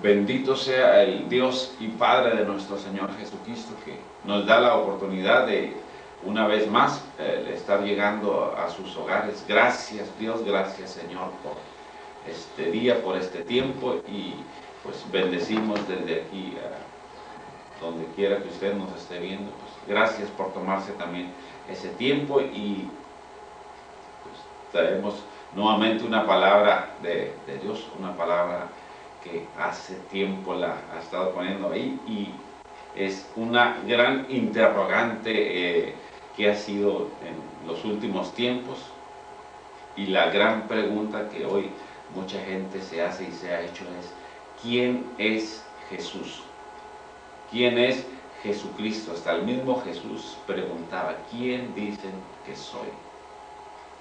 Bendito sea el Dios y Padre de nuestro Señor Jesucristo, que nos da la oportunidad de una vez más estar llegando a sus hogares. Gracias Dios, gracias Señor por este día, por este tiempo, y pues bendecimos desde aquí a donde quiera que usted nos esté viendo. Pues gracias por tomarse también ese tiempo, y pues traemos nuevamente una palabra de Dios, una palabra que hace tiempo la ha estado poniendo ahí, y es una gran interrogante que ha sido en los últimos tiempos, y la gran pregunta que hoy mucha gente se hace y se ha hecho es: ¿quién es Jesús? ¿Quién es Jesucristo? Hasta el mismo Jesús preguntaba: ¿quién dicen que soy?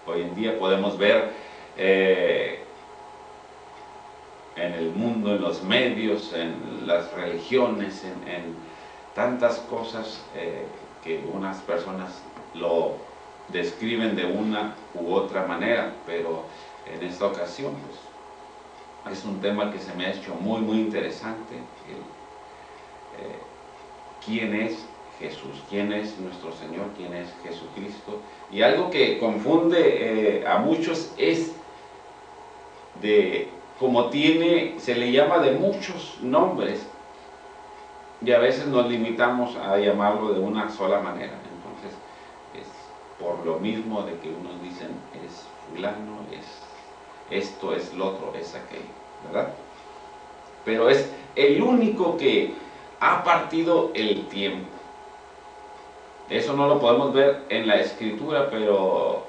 Hoy en día podemos ver en el mundo, en los medios, en las religiones, en tantas cosas que unas personas lo describen de una u otra manera, pero en esta ocasión pues, es un tema que se me ha hecho muy muy interesante. ¿Quién es Jesús? ¿Quién es nuestro Señor? ¿Quién es Jesucristo? Y algo que confunde a muchos es de como se le llama de muchos nombres, y a veces nos limitamos a llamarlo de una sola manera. Entonces es por lo mismo de que unos dicen es fulano, es esto, es lo otro, es aquello, ¿verdad? Pero es el único que ha partido el tiempo. Eso no lo podemos ver en la Escritura, pero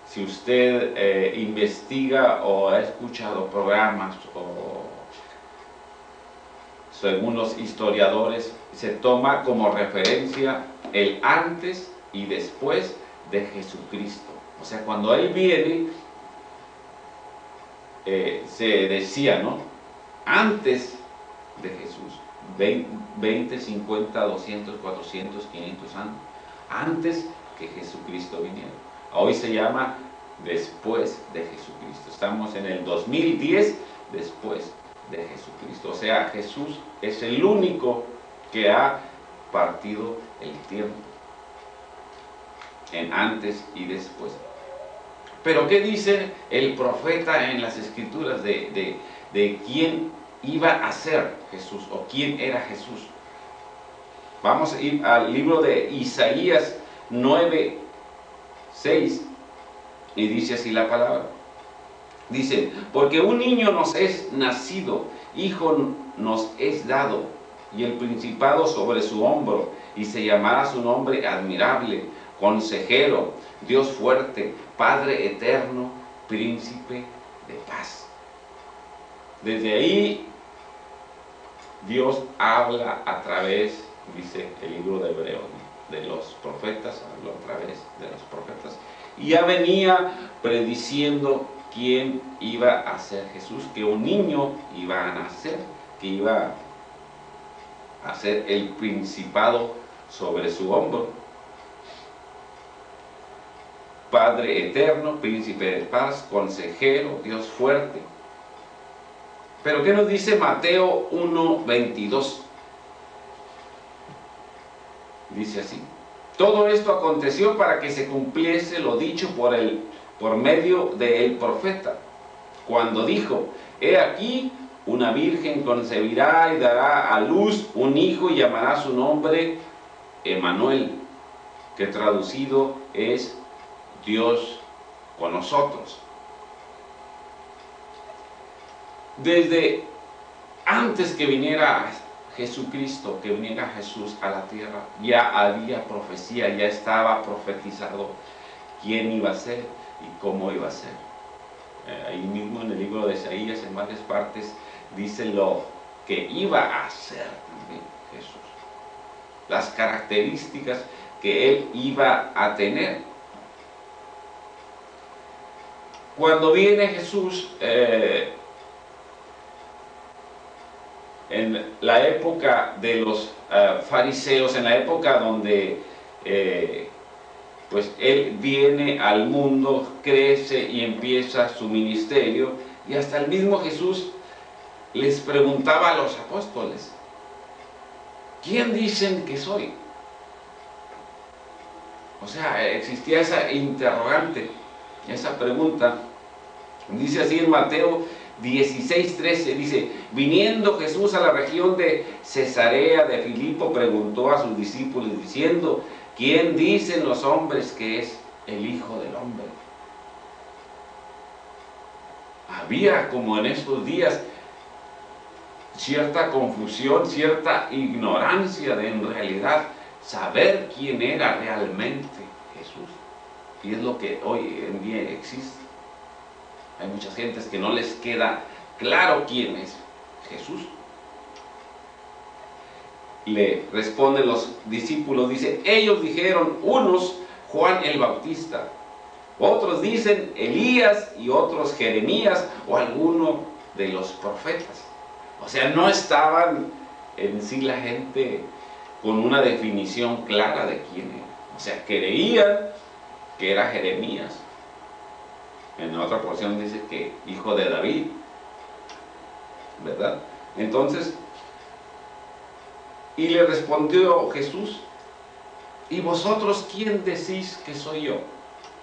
si usted investiga o ha escuchado programas, o según los historiadores, se toma como referencia el antes y después de Jesucristo. O sea, cuando Él viene, se decía, ¿no? Antes de Jesús, 20, 50, 200, 400, 500 años, antes que Jesucristo viniera. Hoy se llama después de Jesucristo. Estamos en el 2010 después de Jesucristo. O sea, Jesús es el único que ha partido el tiempo en antes y después. Pero ¿qué dice el profeta en las Escrituras de quién iba a ser Jesús, o quién era Jesús? Vamos a ir al libro de Isaías 9, 6, y dice así la palabra. Dice: porque un niño nos es nacido, hijo nos es dado, y el principado sobre su hombro, y se llamará su nombre admirable, consejero, Dios fuerte, Padre eterno, príncipe de paz. Desde ahí Dios habla a través, dice el libro de Hebreos, ¿no?, de los profetas, habló a través de los profetas, y ya venía prediciendo quién iba a ser Jesús, que un niño iba a nacer, que iba a ser el principado sobre su hombro. Padre eterno, príncipe de paz, consejero, Dios fuerte. Pero ¿qué nos dice Mateo 1:22? Dice así: todo esto aconteció para que se cumpliese lo dicho por medio del profeta, cuando dijo: he aquí, una virgen concebirá y dará a luz un hijo, y llamará su nombre Emmanuel, que traducido es Dios con nosotros. Desde antes que viniera Jesucristo, que viniera Jesús a la tierra, ya había profecía, ya estaba profetizado quién iba a ser y cómo iba a ser. Ahí mismo en el libro de Isaías, en varias partes, dice lo que iba a ser también Jesús, las características que Él iba a tener. Cuando viene Jesús, en la época de los fariseos, en la época donde pues Él viene al mundo, crece y empieza su ministerio, y hasta el mismo Jesús les preguntaba a los apóstoles, ¿quién dicen que soy? O sea, existía esa interrogante, esa pregunta. Dice así en Mateo 16:13, dice, viniendo Jesús a la región de Cesarea de Filipo, preguntó a sus discípulos diciendo, ¿quién dicen los hombres que es el Hijo del Hombre? Había, como en estos días, cierta confusión, cierta ignorancia de en realidad saber quién era realmente Jesús. Y es lo que hoy en día existe. Hay muchas gentes que no les queda claro quién es Jesús. Le responden los discípulos, dice, ellos dijeron, unos Juan el Bautista, otros dicen Elías y otros Jeremías o alguno de los profetas. O sea, no estaban en sí la gente con una definición clara de quién era. O sea, creían que era Jeremías. En otra porción dice que hijo de David, ¿verdad? Entonces, y le respondió Jesús, ¿y vosotros quién decís que soy yo?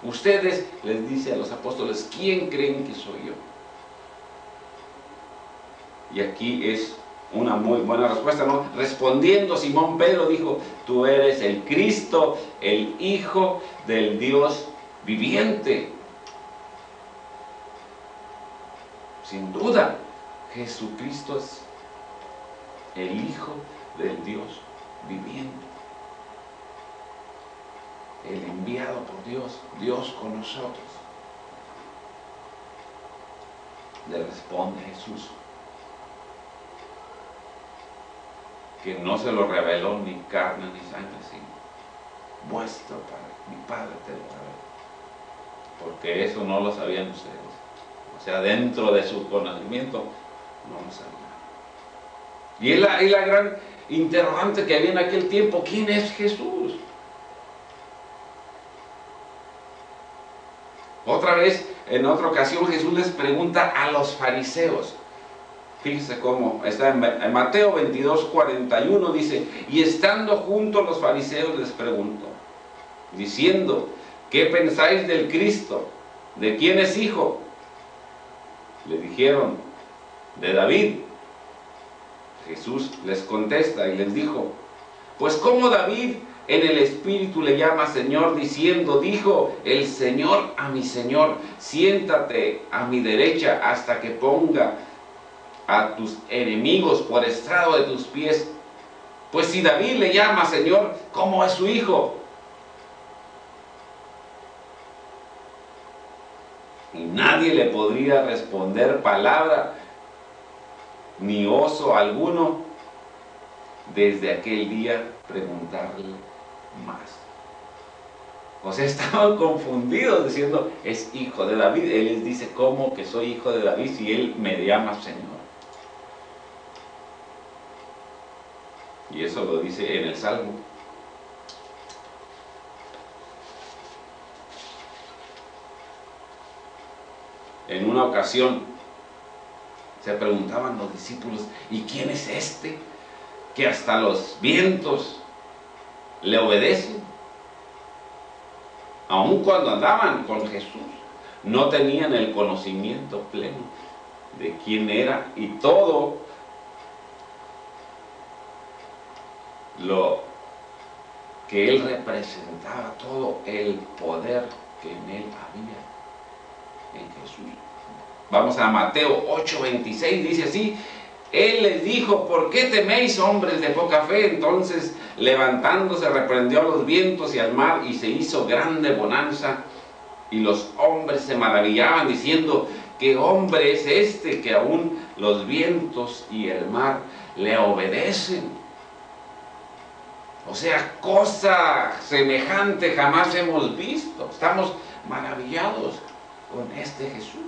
Ustedes, les dice a los apóstoles, ¿quién creen que soy yo? Y aquí es una muy buena respuesta, ¿no? Respondiendo Simón Pedro dijo, tú eres el Cristo, el Hijo del Dios viviente. Sin duda, Jesucristo es el Hijo del Dios viviente. El enviado por Dios, Dios con nosotros. Le responde Jesús, que no se lo reveló ni carne ni sangre, sino vuestro Padre, mi Padre te lo reveló. Porque eso no lo sabían ustedes. O sea, dentro de su conocimiento no lo sabían. Y es la gran interrogante que había en aquel tiempo, ¿quién es Jesús? Otra vez, en otra ocasión, Jesús les pregunta a los fariseos. Fíjese cómo está en Mateo 22:41, dice, y estando juntos los fariseos les preguntó, diciendo, ¿qué pensáis del Cristo? ¿De quién es hijo? Le dijeron, de David. Jesús les contesta y les dijo, pues como David en el Espíritu le llama Señor, diciendo, dijo el Señor a mi Señor, siéntate a mi derecha hasta que ponga a tus enemigos por estrado de tus pies. Pues si David le llama Señor, ¿cómo es su hijo? Y nadie le podría responder palabra, ni oso alguno, desde aquel día preguntarle más. O sea, estaban confundidos diciendo, es hijo de David. Él les dice, ¿cómo que soy hijo de David si él me llama Señor? Y eso lo dice en el Salmo. En una ocasión se preguntaban los discípulos, ¿y quién es este que hasta los vientos le obedecen? Aun cuando andaban con Jesús, no tenían el conocimiento pleno de quién era y todo lo que él representaba, todo el poder que en él había en Jesús. Vamos a Mateo 8:26, dice así, él les dijo, ¿por qué teméis, hombres de poca fe? Entonces, levantándose, reprendió a los vientos y al mar, y se hizo grande bonanza, y los hombres se maravillaban, diciendo, ¿qué hombre es este que aún los vientos y el mar le obedecen? O sea, cosa semejante jamás hemos visto. Estamos maravillados con este Jesús.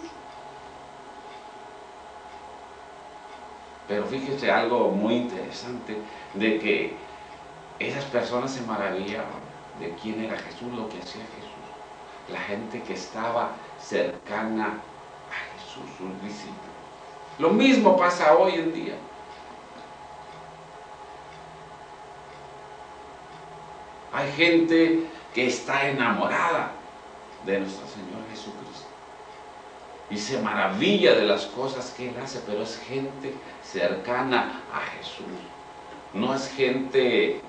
Pero fíjese algo muy interesante, de que esas personas se maravillaban de quién era Jesús, lo que hacía Jesús. La gente que estaba cercana a Jesús, sus discípulos. Lo mismo pasa hoy en día. Hay gente que está enamorada de nuestro Señor Jesucristo y se maravilla de las cosas que Él hace, pero es gente cercana a Jesús. No es gente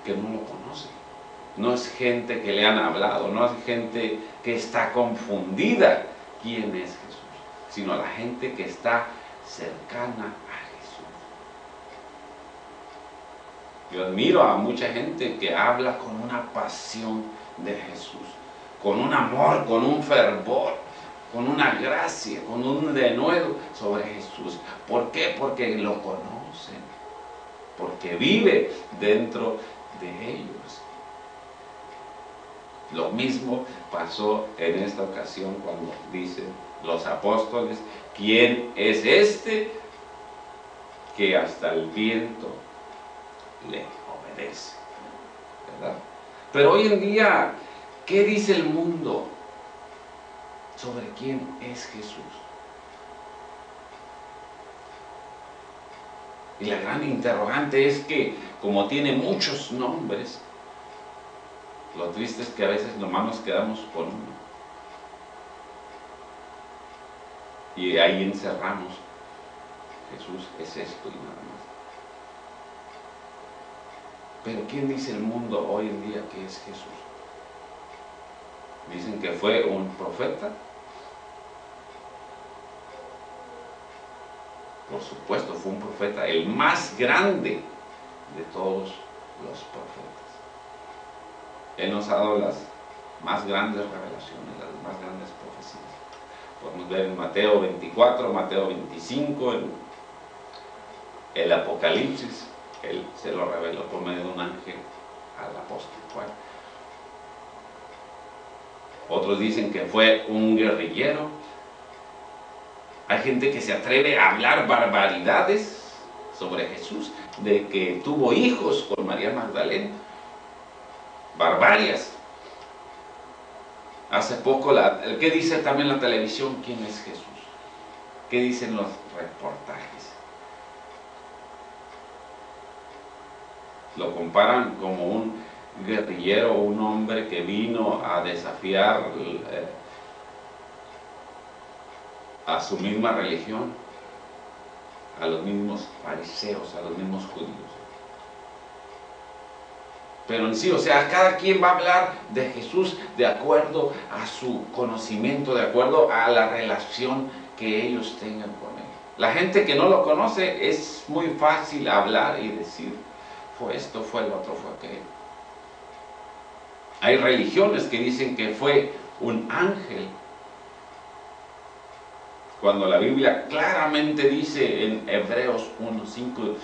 que no lo conoce. No es gente que le han hablado, no es gente que está confundida quién es Jesús, sino la gente que está cercana a Jesús. Yo admiro a mucha gente que habla con una pasión de Jesús, con un amor, con un fervor, con una gracia, con un denuedo sobre Jesús. ¿Por qué? Porque lo conocen, porque vive dentro de ellos. Lo mismo pasó en esta ocasión cuando dicen los apóstoles: ¿quién es este que hasta el viento le obedece? ¿Verdad? Pero hoy en día, ¿qué dice el mundo sobre quién es Jesús? Y la gran interrogante es que, como tiene muchos nombres, lo triste es que a veces nomás nos quedamos con uno. Y ahí encerramos: Jesús es esto y nada más. Pero ¿quién dice el mundo hoy en día que es Jesús? Dicen que fue un profeta. Por supuesto, fue un profeta, el más grande de todos los profetas. Él nos ha dado las más grandes revelaciones, las más grandes profecías. Podemos ver en Mateo 24, Mateo 25, en el Apocalipsis. Él se lo reveló por medio de un ángel al apóstol Juan. Otros dicen que fue un guerrillero. Hay gente que se atreve a hablar barbaridades sobre Jesús, de que tuvo hijos con María Magdalena. Barbarias. Hace poco, ¿qué dice también la televisión? ¿Quién es Jesús? ¿Qué dicen los reportajes? Lo comparan como un guerrillero, un hombre que vino a desafiar a su misma religión, a los mismos fariseos, a los mismos judíos. Pero en sí, o sea, cada quien va a hablar de Jesús de acuerdo a su conocimiento, de acuerdo a la relación que ellos tengan con Él. La gente que no lo conoce, es muy fácil hablar y decir: fue esto, fue el otro, fue aquello. Hay religiones que dicen que fue un ángel, cuando la Biblia claramente dice en Hebreos 1:5: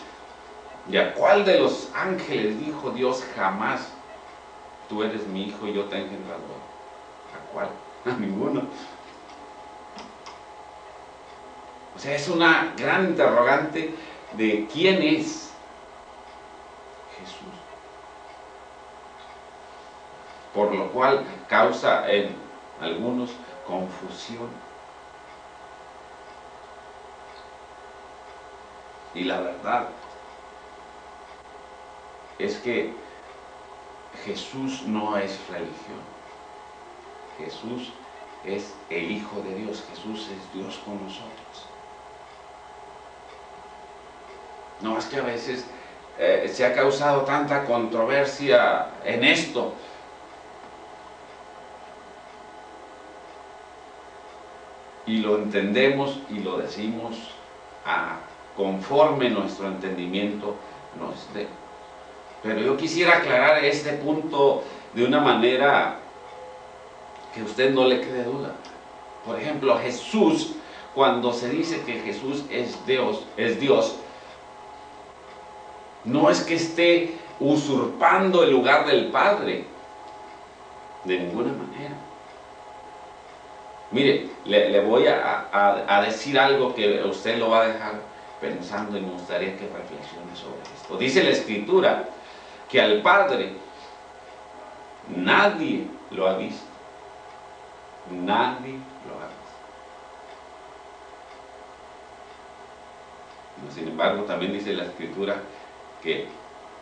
¿y a cuál de los ángeles dijo Dios jamás: tú eres mi hijo y yo te he engendrado? ¿A cuál? A ninguno. O sea, es una gran interrogante de quién es Jesús. Por lo cual causa en algunos confusión. Y la verdad es que Jesús no es religión. Jesús es el Hijo de Dios. Jesús es Dios con nosotros. No, es que a veces se ha causado tanta controversia en esto. Y lo entendemos y lo decimos conforme nuestro entendimiento nos dé. Pero yo quisiera aclarar este punto de una manera que a usted no le quede duda. Por ejemplo, Jesús, cuando se dice que Jesús es Dios, no es que esté usurpando el lugar del Padre, de ninguna manera. Mire, le voy a decir algo que usted lo va a dejar pensando, y me gustaría que reflexione sobre esto. Dice la Escritura que al Padre nadie lo ha visto. Nadie lo ha visto. Sin embargo, también dice la Escritura que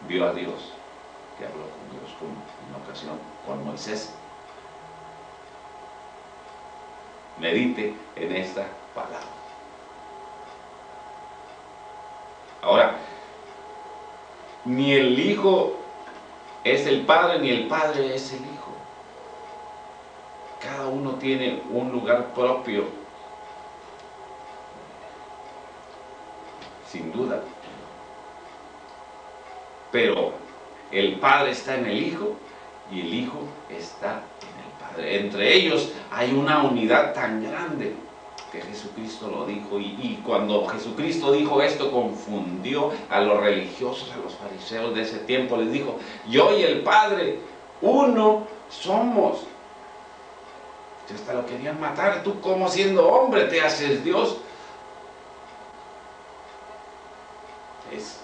vio a Dios, que habló con Dios en una ocasión con Moisés. Medite en esta palabra. Ahora, ni el Hijo es el Padre, ni el Padre es el Hijo. Cada uno tiene un lugar propio, sin duda. Pero el Padre está en el Hijo y el Hijo está en el Padre. Entre ellos hay una unidad tan grande que Jesucristo lo dijo. Y cuando Jesucristo dijo esto, confundió a los religiosos, a los fariseos de ese tiempo. Les dijo: yo y el Padre, uno somos. Y hasta lo querían matar. Tú, como siendo hombre, te haces Dios. Es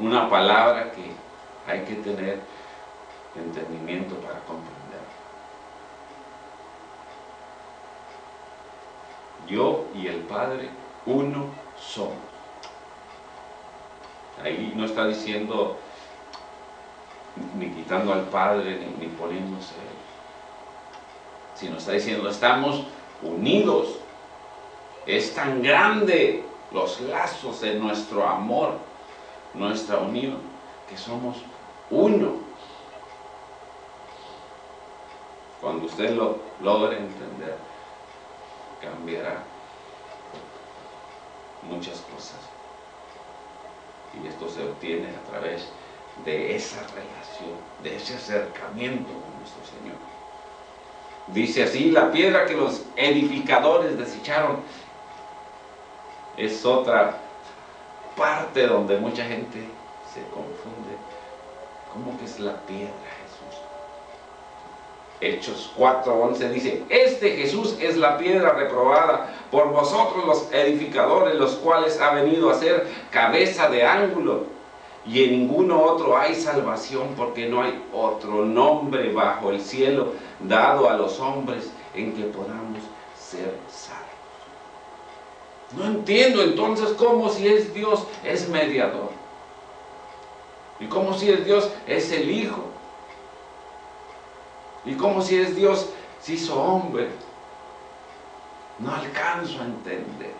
una palabra que hay que tener entendimiento para comprender. Yo y el Padre, uno somos. Ahí no está diciendo ni quitando al Padre ni poniéndose él, sino está diciendo: estamos unidos. Es tan grande los lazos de nuestro amor, nuestra unión, que somos uno. Cuando usted lo logre entender, cambiará muchas cosas. Y esto se obtiene a través de esa relación, de ese acercamiento con nuestro Señor. Dice así: la piedra que los edificadores desecharon. Es otra parte donde mucha gente se confunde. ¿Cómo que es la piedra, Jesús? Hechos 4:11 dice: este Jesús es la piedra reprobada por vosotros los edificadores, los cuales ha venido a ser cabeza de ángulo, y en ninguno otro hay salvación, porque no hay otro nombre bajo el cielo dado a los hombres en que podamos ser salvos. No entiendo entonces cómo, si es Dios, es mediador, y cómo, si es Dios, es el Hijo, y cómo, si es Dios, se hizo hombre. No alcanzo a entender.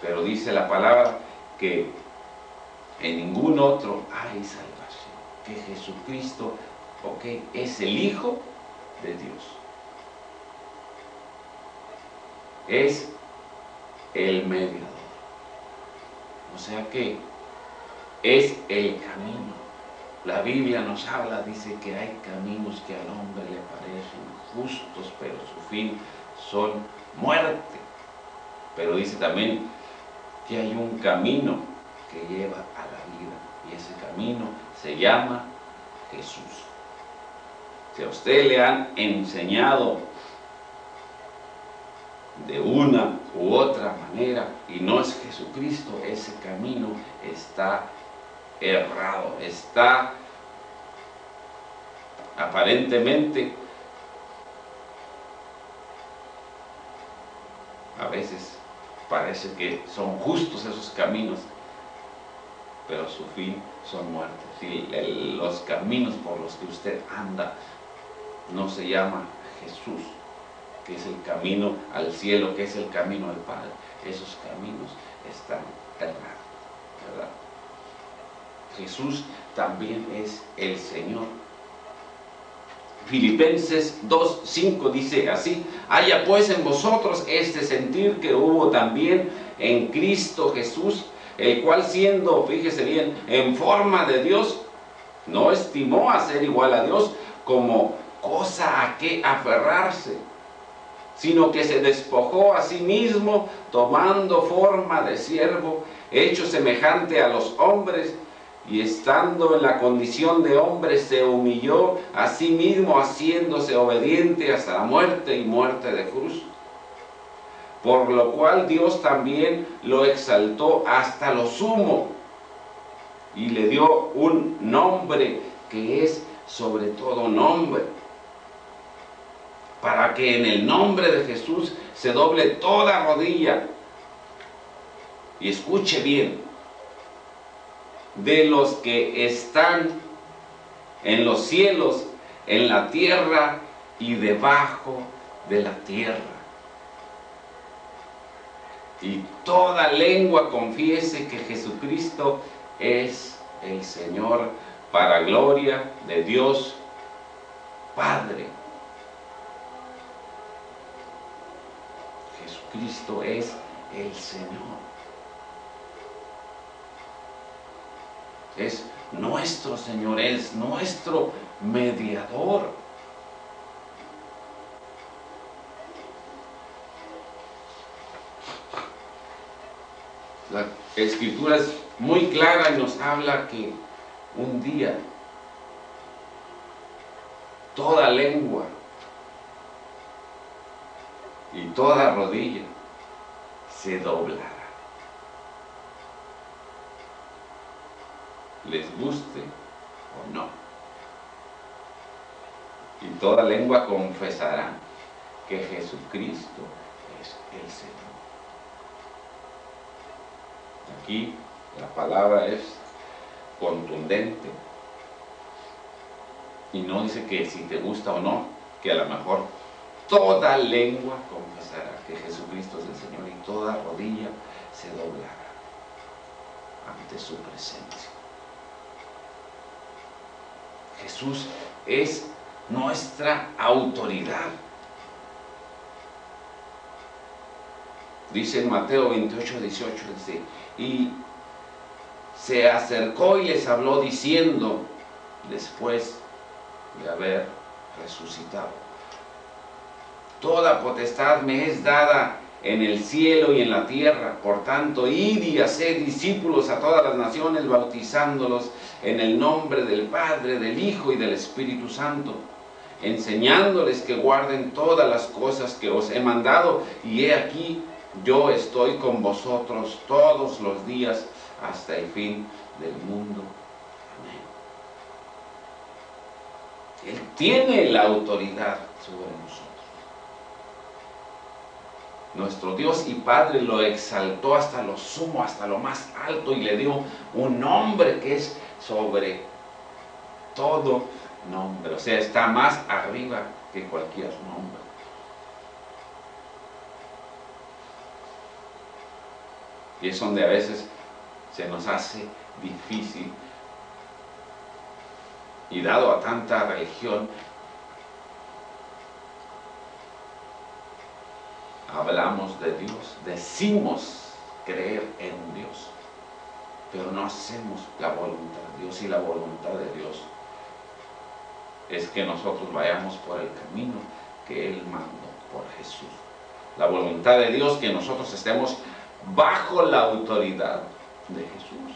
Pero dice la palabra que en ningún otro hay salvación, que Jesucristo, es el Hijo de Dios. Es el mediador. O sea que es el camino. La Biblia nos habla, dice que hay caminos que al hombre le parecen justos, pero su fin son muerte. Pero dice también que hay un camino que lleva a la vida, y ese camino se llama Jesús. Si a usted le han enseñado de una u otra manera y no es Jesucristo, ese camino está errado, está aparentemente, a veces parece que son justos esos caminos, pero su fin son muertes. Si los caminos por los que usted anda no se llama Jesús, que es el camino al cielo, que es el camino al Padre, esos caminos están errados, ¿verdad? Jesús también es el Señor. Filipenses 2:5 dice así: haya pues en vosotros este sentir que hubo también en Cristo Jesús, el cual, siendo, fíjese bien, en forma de Dios, no estimó a ser igual a Dios como cosa a que aferrarse, sino que se despojó a sí mismo, tomando forma de siervo, hecho semejante a los hombres, y estando en la condición de hombre, se humilló a sí mismo, haciéndose obediente hasta la muerte y muerte de cruz. Por lo cual Dios también lo exaltó hasta lo sumo, y le dio un nombre que es sobre todo nombre, para que en el nombre de Jesús se doble toda rodilla. Y escuche bien, de los que están en los cielos, en la tierra y debajo de la tierra. Y toda lengua confiese que Jesucristo es el Señor, para gloria de Dios Padre. Jesucristo es el Señor. Es nuestro Señor, es nuestro mediador. La Escritura es muy clara y nos habla que un día toda lengua y toda rodilla se doblará. Les guste o no. Y toda lengua confesará que Jesucristo es el Señor. Aquí la palabra es contundente y no dice que si te gusta o no, que a lo mejor toda lengua confesará que Jesucristo es el Señor y toda rodilla se doblará ante su presencia. Jesús es nuestra autoridad. Dice en Mateo 28, 18, dice, y se acercó y les habló diciendo, después de haber resucitado, toda potestad me es dada en el cielo y en la tierra. Por tanto, id y haced discípulos a todas las naciones, bautizándolos en el nombre del Padre, del Hijo y del Espíritu Santo, enseñándoles que guarden todas las cosas que os he mandado, y he aquí, yo estoy con vosotros todos los días hasta el fin del mundo. Amén. Él tiene la autoridad sobre nosotros. Nuestro Dios y Padre lo exaltó hasta lo sumo, hasta lo más alto, y le dio un nombre que es sobre todo nombre. O sea, está más arriba que cualquier nombre. Y es donde a veces se nos hace difícil, y dado a tanta religión, hablamos de Dios, decimos creer en Dios, pero no hacemos la voluntad de Dios. Y la voluntad de Dios es que nosotros vayamos por el camino que Él mandó por Jesús. La voluntad de Dios, que nosotros estemos bajo la autoridad de Jesús.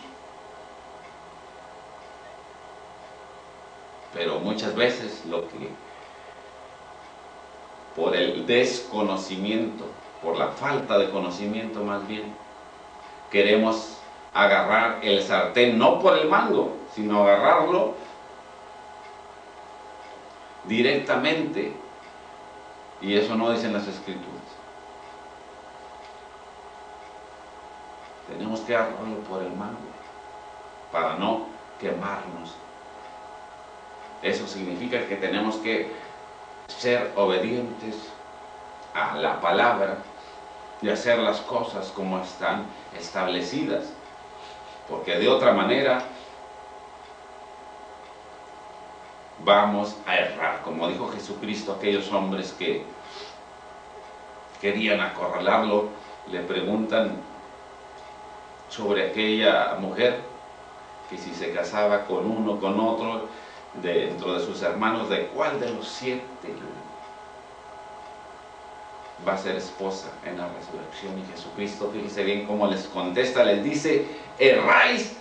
Pero muchas veces lo que, por el desconocimiento, por la falta de conocimiento más bien, queremos agarrar el sartén no por el mango, sino agarrarlo directamente, y eso no dicen las Escrituras. Tenemos que agarrarlo por el mango para no quemarnos. Eso significa que tenemos que ser obedientes a la palabra y hacer las cosas como están establecidas, porque de otra manera vamos a errar. Como dijo Jesucristo, aquellos hombres que querían acorralarlo, le preguntan sobre aquella mujer que si se casaba con uno, con otro, dentro de sus hermanos, ¿de cuál de los 7 va a ser esposa en la resurrección? Y Jesucristo, fíjense bien cómo les contesta, les dice, erráis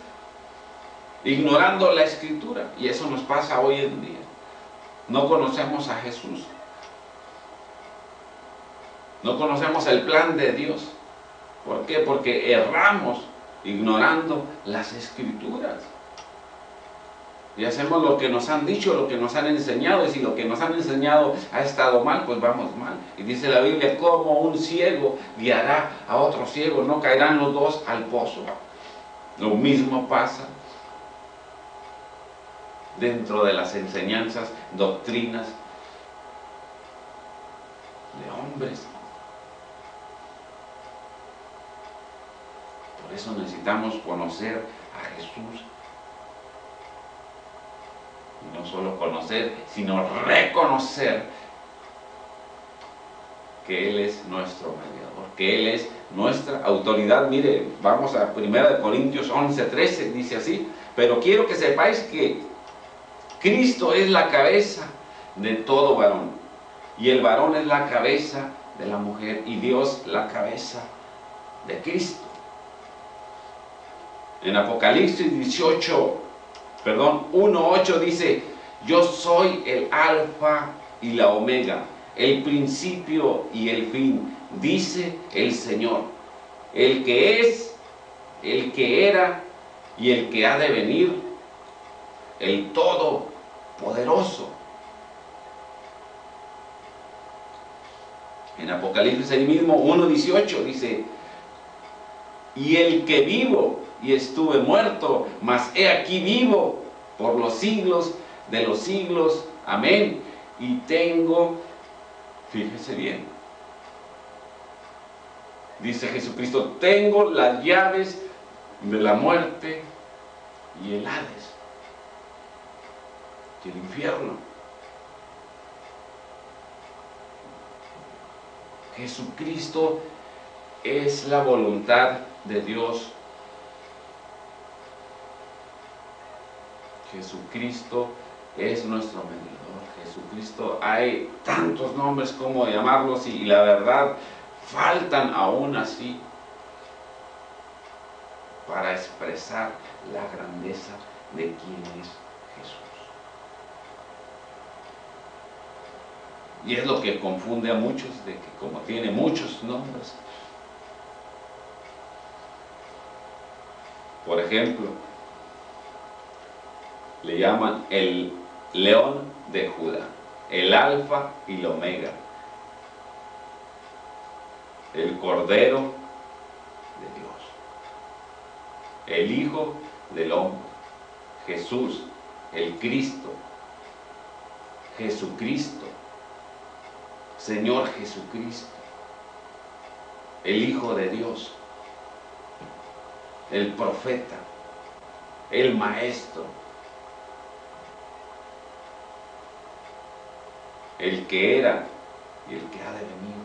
ignorando la Escritura. Y eso nos pasa hoy en día. No conocemos a Jesús, no conocemos el plan de Dios. ¿Por qué? Porque erramos ignorando las Escrituras. y hacemos lo que nos han dicho, lo que nos han enseñado, y si lo que nos han enseñado ha estado mal, pues vamos mal. Y dice la Biblia, como un ciego guiará a otro ciego, no caerán los dos al pozo. Lo mismo pasa dentro de las enseñanzas, doctrinas de hombres. Por eso necesitamos conocer a Jesús. Y no solo conocer, sino reconocer que Él es nuestro mediador, que Él es nuestra autoridad. Mire, vamos a 1 Corintios 11:13, dice así: pero quiero que sepáis que Cristo es la cabeza de todo varón, y el varón es la cabeza de la mujer, y Dios la cabeza de Cristo. En Apocalipsis 1:8 dice: yo soy el alfa y la omega, el principio y el fin, dice el Señor, el que es, el que era y el que ha de venir, el Todopoderoso. En Apocalipsis ahí mismo 1:18 dice: y el que vivo y estuve muerto, mas he aquí vivo por los siglos de los siglos. Amén. Y tengo, fíjese bien, dice Jesucristo, tengo las llaves de la muerte y el Hades y el infierno. Jesucristo es la voluntad de Dios. Jesucristo es nuestro mediador. Jesucristo, hay tantos nombres como llamarlos, y la verdad faltan aún así para expresar la grandeza de quién es Jesús. Y es lo que confunde a muchos, de que como tiene muchos nombres. Por ejemplo, le llaman el León de Judá, el Alfa y el Omega, el Cordero de Dios, el Hijo del Hombre, Jesús, el Cristo, Jesucristo, Señor Jesucristo, el Hijo de Dios, el profeta, el Maestro, el que era y el que ha de venir.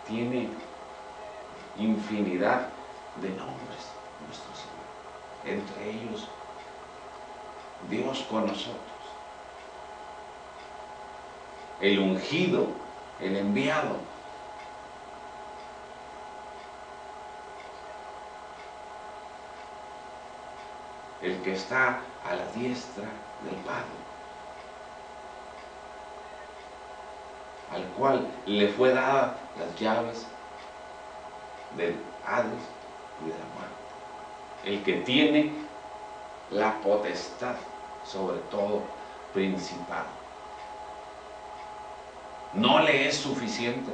Tiene infinidad de nombres nuestro Señor. Entre ellos, Dios con nosotros. El ungido, el enviado. El que está a la diestra del Padre, al cual le fue dada las llaves del Hades y de la muerte. El que tiene la potestad sobre todo principado. ¿No le es suficiente?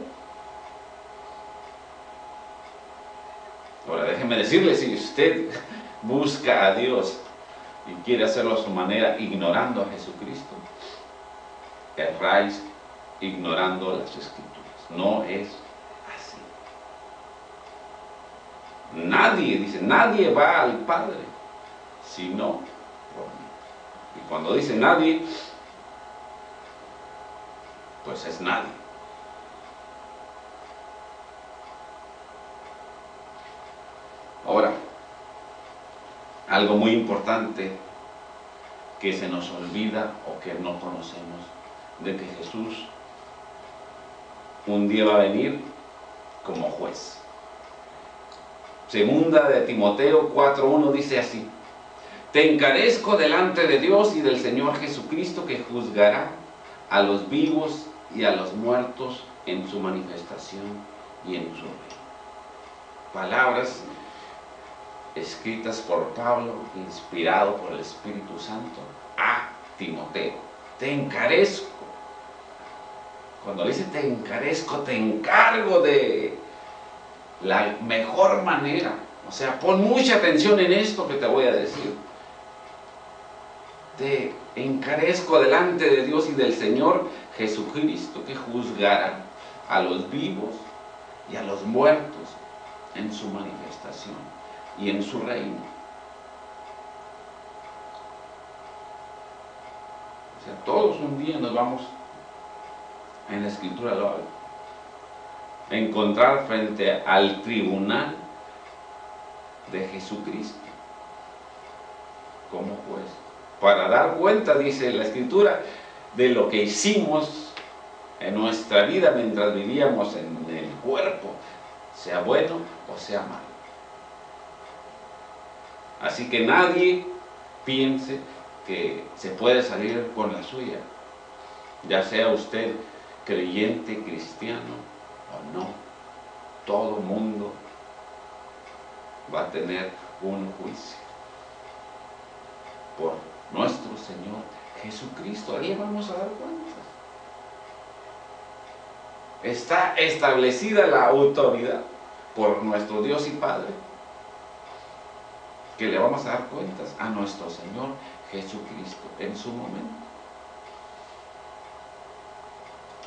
Ahora déjeme decirle, si usted busca a Dios y quiere hacerlo a su manera, ignorando a Jesucristo, erráis ignorando las Escrituras. No es así. Nadie, dice, nadie va al Padre sino por mí. Y cuando dice nadie, pues es nadie. Ahora, algo muy importante que se nos olvida o que no conocemos, de que Jesús un día va a venir como juez. Segunda de Timoteo 4:1 dice así: te encarezco delante de Dios y del Señor Jesucristo, que juzgará a los vivos y a los muertos en su manifestación y en su reino. Palabras escritas por Pablo, inspirado por el Espíritu Santo, a Timoteo. Te encarezco. Cuando dice te encarezco, te encargo de la mejor manera. O sea, pon mucha atención en esto que te voy a decir. Te encarezco delante de Dios y del Señor Jesucristo, que juzgará a los vivos y a los muertos en su manifestación y en su reino. O sea, todos un día nos vamos, en la Escritura lo habla, a encontrar frente al tribunal de Jesucristo como juez, para dar cuenta, dice la Escritura, de lo que hicimos en nuestra vida mientras vivíamos en el cuerpo, sea bueno o sea malo. Así que nadie piense que se puede salir con la suya, ya sea usted creyente, cristiano o no. Todo mundo va a tener un juicio por nuestro Señor Jesucristo. Ahí vamos a dar cuenta. Está establecida la autoridad por nuestro Dios y Padre, que le vamos a dar cuentas a nuestro Señor Jesucristo en su momento.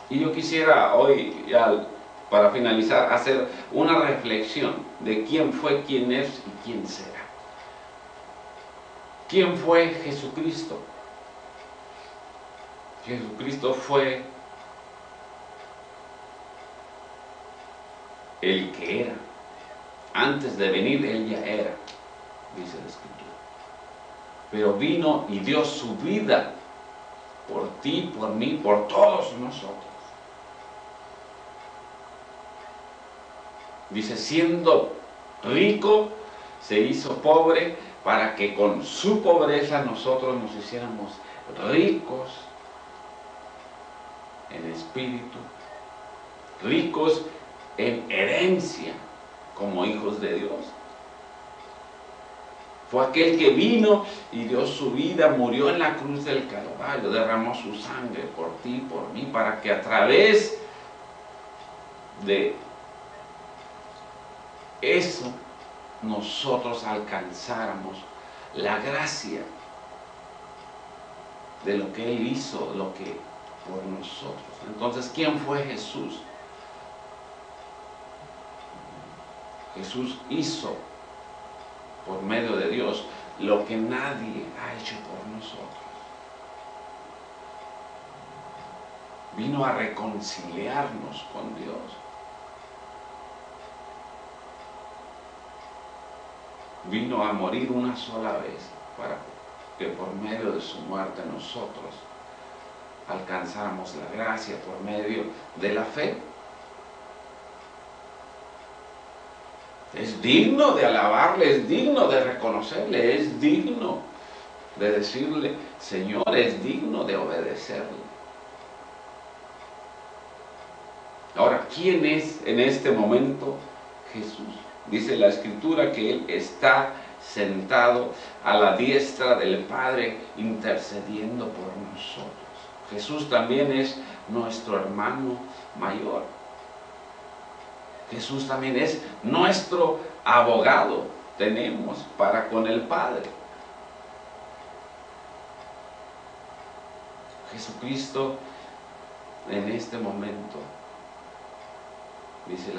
Y yo quisiera hoy, para finalizar, hacer una reflexión de quién fue, quién es y quién será. ¿Quién fue Jesucristo? Jesucristo fue el que era. Antes de venir, Él ya era, dice la Escritura. Pero vino y dio su vida por ti, por mí, por todos nosotros. Dice, siendo rico, se hizo pobre para que con su pobreza nosotros nos hiciéramos ricos en espíritu, ricos en herencia como hijos de Dios. Fue aquel que vino y dio su vida, murió en la cruz del Calvario, derramó su sangre por ti, por mí, para que a través de eso nosotros alcanzáramos la gracia de lo que Él hizo, lo que por nosotros. Entonces, ¿quién fue Jesús? Jesús hizo por medio de Dios lo que nadie ha hecho por nosotros. Vino a reconciliarnos con Dios. Vino a morir una sola vez para que por medio de su muerte nosotros alcanzáramos la gracia por medio de la fe. Es digno de alabarle, es digno de reconocerle, es digno de decirle, Señor, es digno de obedecerle. Ahora, ¿quién es en este momento Jesús? Dice la Escritura que Él está sentado a la diestra del Padre intercediendo por nosotros. Jesús también es nuestro hermano mayor. Jesús también es nuestro abogado. Tenemos para con el Padre. Jesucristo en este momento, dice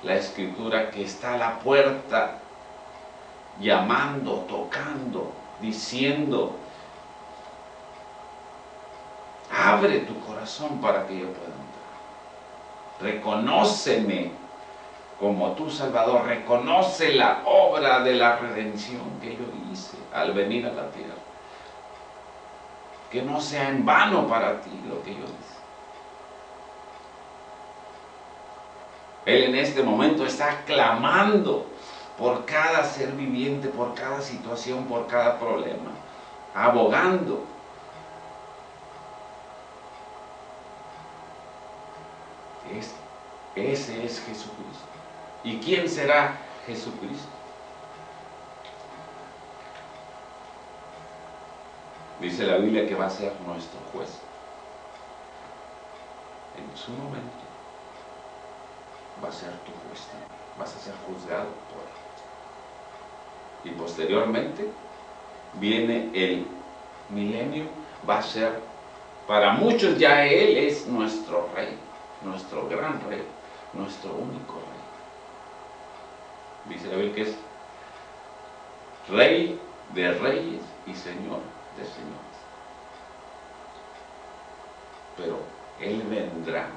la Escritura que está a la puerta, llamando, tocando, diciendo, abre tu corazón para que yo pueda entrar. Reconóceme como tu Salvador, reconoce la obra de la redención que yo hice al venir a la tierra. Que no sea en vano para ti lo que yo hice. Él en este momento está clamando por cada ser viviente, por cada situación, por cada problema, abogando. Ese es Jesucristo. ¿Y quién será Jesucristo? Dice la Biblia que va a ser nuestro juez. En su momento va a ser tu juez también. Vas a ser juzgado por él. Y posteriormente viene el milenio. Va a ser, para muchos ya Él es nuestro Rey, nuestro gran Rey, nuestro único Rey. Dice la Biblia que es Rey de reyes y Señor de señores. Pero Él vendrá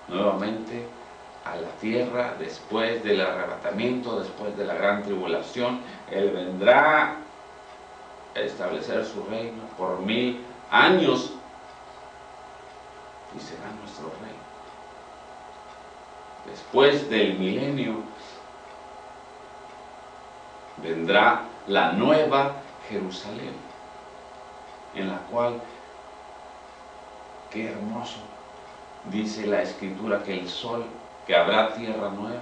nuevamente a la tierra después del arrebatamiento, después de la gran tribulación. Él vendrá a establecer su reino por 1000 años y será nuestro Rey. Después del milenio vendrá la nueva Jerusalén, en la cual, qué hermoso, dice la Escritura que el sol, que habrá tierra nueva,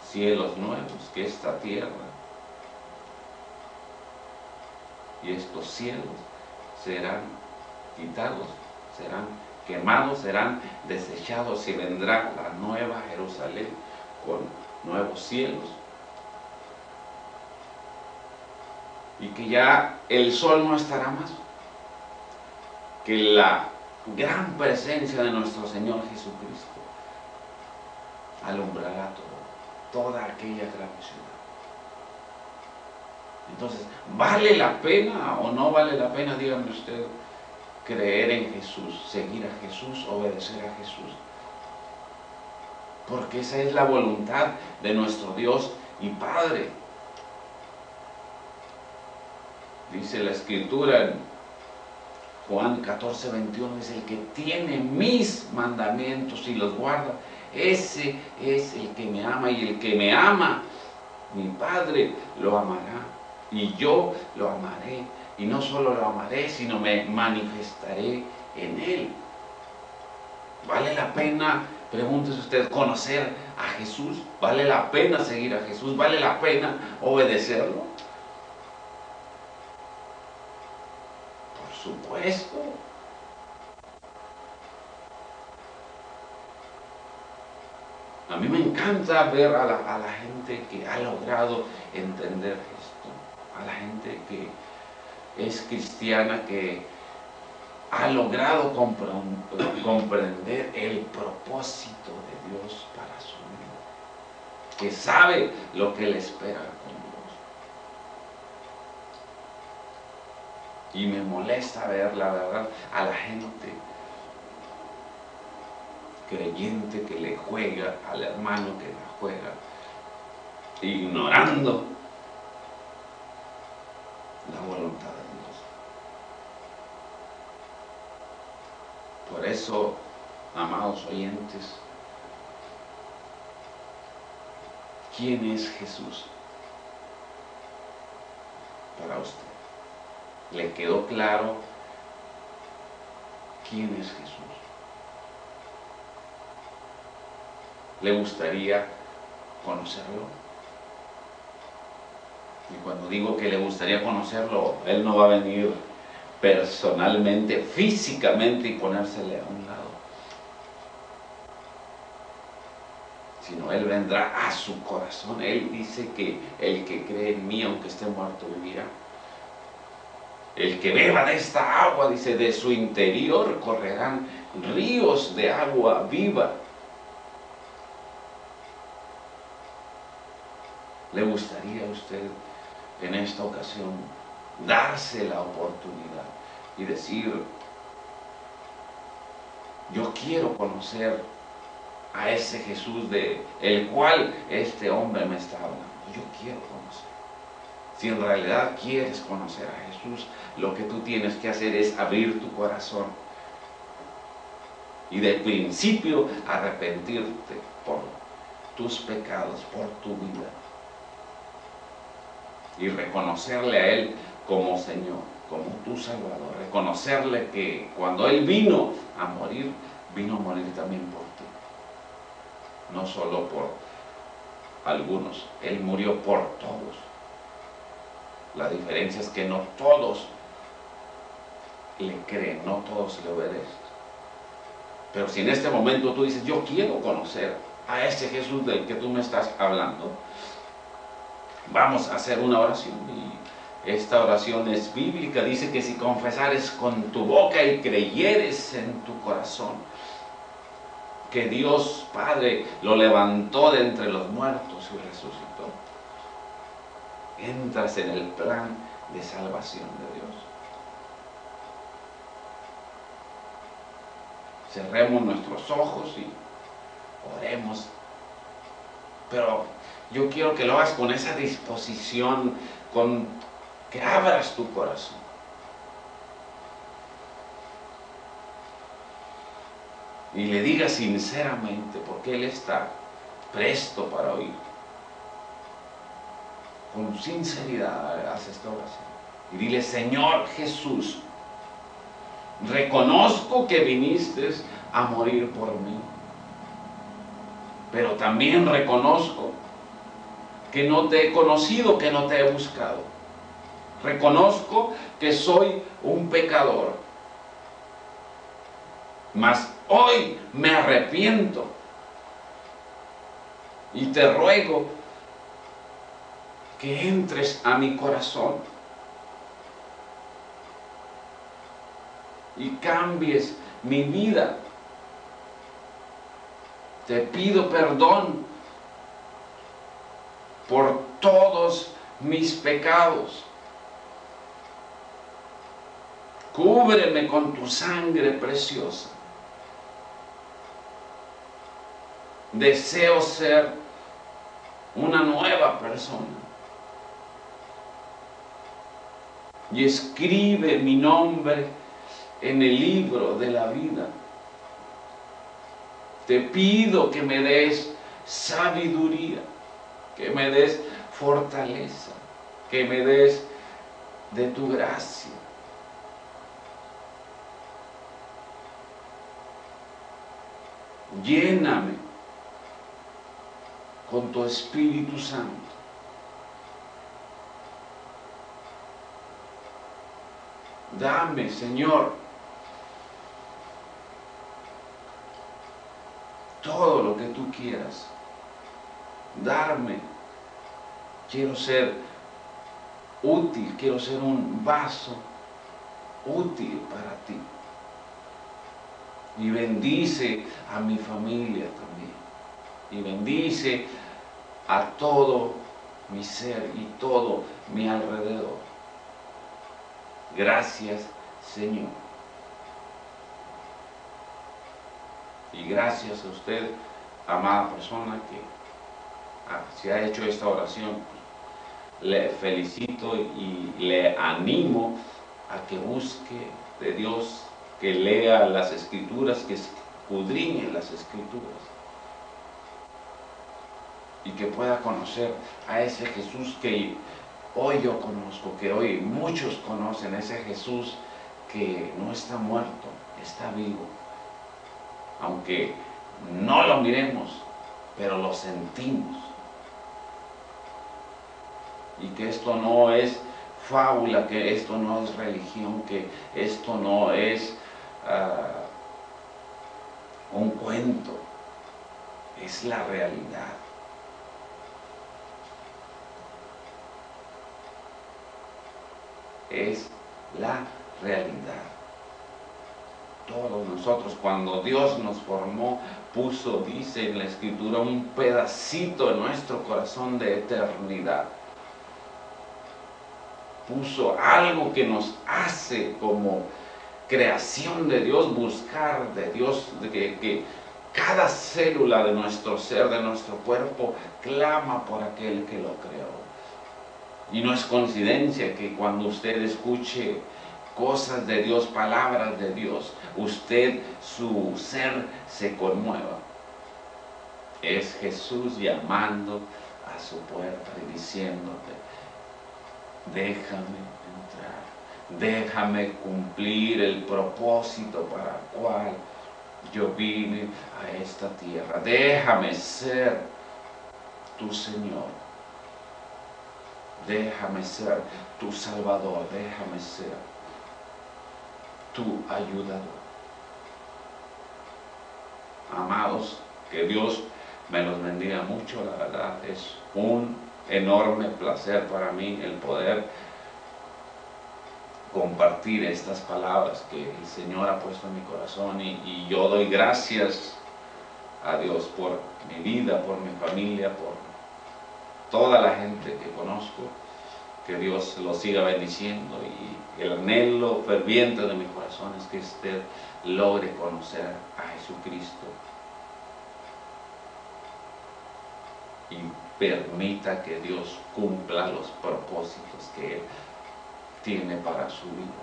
cielos nuevos, que esta tierra y estos cielos serán quitados, serán quemados, serán desechados, y vendrá la nueva Jerusalén con nuevos cielos. Y que ya el sol no estará más, que la gran presencia de nuestro Señor Jesucristo alumbrará toda aquella gran ciudad. Entonces, ¿vale la pena o no vale la pena, díganme usted, creer en Jesús, seguir a Jesús, obedecer a Jesús? Porque esa es la voluntad de nuestro Dios y Padre. Dice la Escritura en Juan 14:21, dice: el que tiene mis mandamientos y los guarda, ese es el que me ama, y el que me ama, mi Padre lo amará, y yo lo amaré, y no solo lo amaré, sino me manifestaré en él. ¿Vale la pena, pregúntese usted, conocer a Jesús? ¿Vale la pena seguir a Jesús? ¿Vale la pena obedecerlo? Por supuesto. A mí me encanta ver a la gente que ha logrado entender esto, a la gente que es cristiana, que ha logrado comprender el propósito de Dios para su vida, que sabe lo que le espera con Dios. Y me molesta ver, la verdad, a la gente creyente que le juega al hermano que la juega, ignorando la voluntad de Dios. Por eso, amados oyentes, ¿quién es Jesús para usted? ¿Le quedó claro quién es Jesús? ¿Le gustaría conocerlo? Y cuando digo que le gustaría conocerlo, Él no va a venir personalmente, físicamente, y ponérsele a un lado, sino Él vendrá a su corazón. Él dice que el que cree en mí, aunque esté muerto, vivirá. El que beba de esta agua, dice, de su interior correrán ríos de agua viva. ¿Le gustaría a usted en esta ocasión darse la oportunidad y decir: yo quiero conocer a ese Jesús del cual este hombre me está hablando? Yo quiero conocer. Si en realidad quieres conocer a Jesús, lo que tú tienes que hacer es abrir tu corazón y de principio arrepentirte por tus pecados, por tu vida, y reconocerle a Él como Señor, como tu Salvador. Reconocerle que cuando Él vino a morir también por ti, no solo por algunos. Él murió por todos. La diferencia es que no todos le creen, no todos le obedecen. Pero si en este momento tú dices, yo quiero conocer a ese Jesús del que tú me estás hablando, vamos a hacer una oración. Y esta oración es bíblica. Dice que si confesares con tu boca y creyeres en tu corazón que Dios Padre lo levantó de entre los muertos y resucitó, entras en el plan de salvación de Dios. Cerremos nuestros ojos y oremos. Pero yo quiero que lo hagas con esa disposición, que abras tu corazón. Y le digas sinceramente, porque Él está presto para oír. Con sinceridad haz esta oración. Y dile, Señor Jesús, reconozco que viniste a morir por mí. Pero también reconozco que no te he conocido, que no te he buscado. Reconozco que soy un pecador. Mas hoy me arrepiento y te ruego que entres a mi corazón y cambies mi vida. Te pido perdón por todos mis pecados. Cúbreme con tu sangre preciosa. Deseo ser una nueva persona. Y escribe mi nombre en el libro de la vida. Te pido que me des sabiduría, que me des fortaleza, que me des de tu gracia. Lléname con tu Espíritu Santo. Dame, Señor, todo lo que tú quieras darme. Quiero ser útil, quiero ser un vaso útil para ti. Y bendice a mi familia también. Y bendice a todo mi ser y todo mi alrededor. Gracias, Señor. Y gracias a usted, amada persona, que se ha hecho esta oración. Le felicito y le animo a que busque de Dios, que lea las Escrituras, que escudriñe las Escrituras y que pueda conocer a ese Jesús que hoy yo conozco, que hoy muchos conocen, ese Jesús que no está muerto, está vivo. Aunque no lo miremos, pero lo sentimos. Y que esto no es fábula, que esto no es religión, que esto no es un cuento, es la realidad. Es la realidad. Todos nosotros, cuando Dios nos formó, puso, dice en la Escritura, un pedacito en nuestro corazón de eternidad. Puso algo que nos hace como creación de Dios, buscar de Dios, que cada célula de nuestro ser, de nuestro cuerpo, clama por aquel que lo creó. Y no es coincidencia que cuando usted escuche cosas de Dios, palabras de Dios, usted, su ser se conmueva. Es Jesús llamando a su puerta y diciéndote, déjame entrar, déjame cumplir el propósito para el cual yo vine a esta tierra, déjame ser tu Señor. Déjame ser tu Salvador, déjame ser tu ayudador. Amados, que Dios me los bendiga mucho. La verdad es un enorme placer para mí el poder compartir estas palabras que el Señor ha puesto en mi corazón, y yo doy gracias a Dios por mi vida, por mi familia, por toda la gente que conozco. Que Dios los siga bendiciendo, y el anhelo ferviente de mi corazón es que usted logre conocer a Jesucristo y permita que Dios cumpla los propósitos que Él tiene para su vida,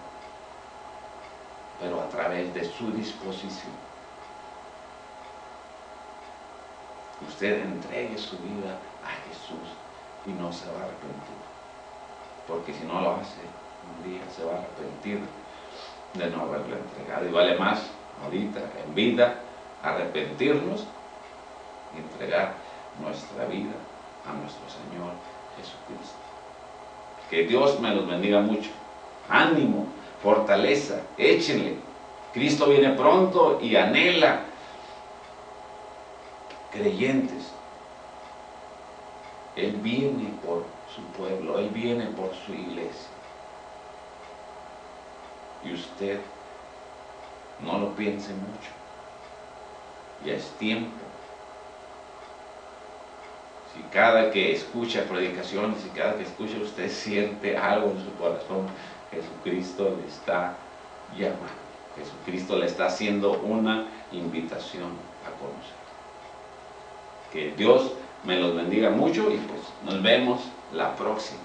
pero a través de su disposición. Usted entregue su vida a Jesús y no se va a arrepentir, porque si no lo hace, un día se va a arrepentir de no haberlo entregado. Y vale más ahorita en vida arrepentirnos y entregar nuestra vida a nuestro Señor Jesucristo. Que Dios me los bendiga mucho. Ánimo, fortaleza, échenle. Cristo viene pronto y anhela creyentes. Él viene por su pueblo, Él viene por su iglesia. Y usted no lo piense mucho. Ya es tiempo. Si cada que escucha predicaciones, si cada que escucha usted siente algo en su corazón, Jesucristo le está llamando. Jesucristo le está haciendo una invitación a conocer. Que Dios me los bendiga mucho, y pues nos vemos la próxima.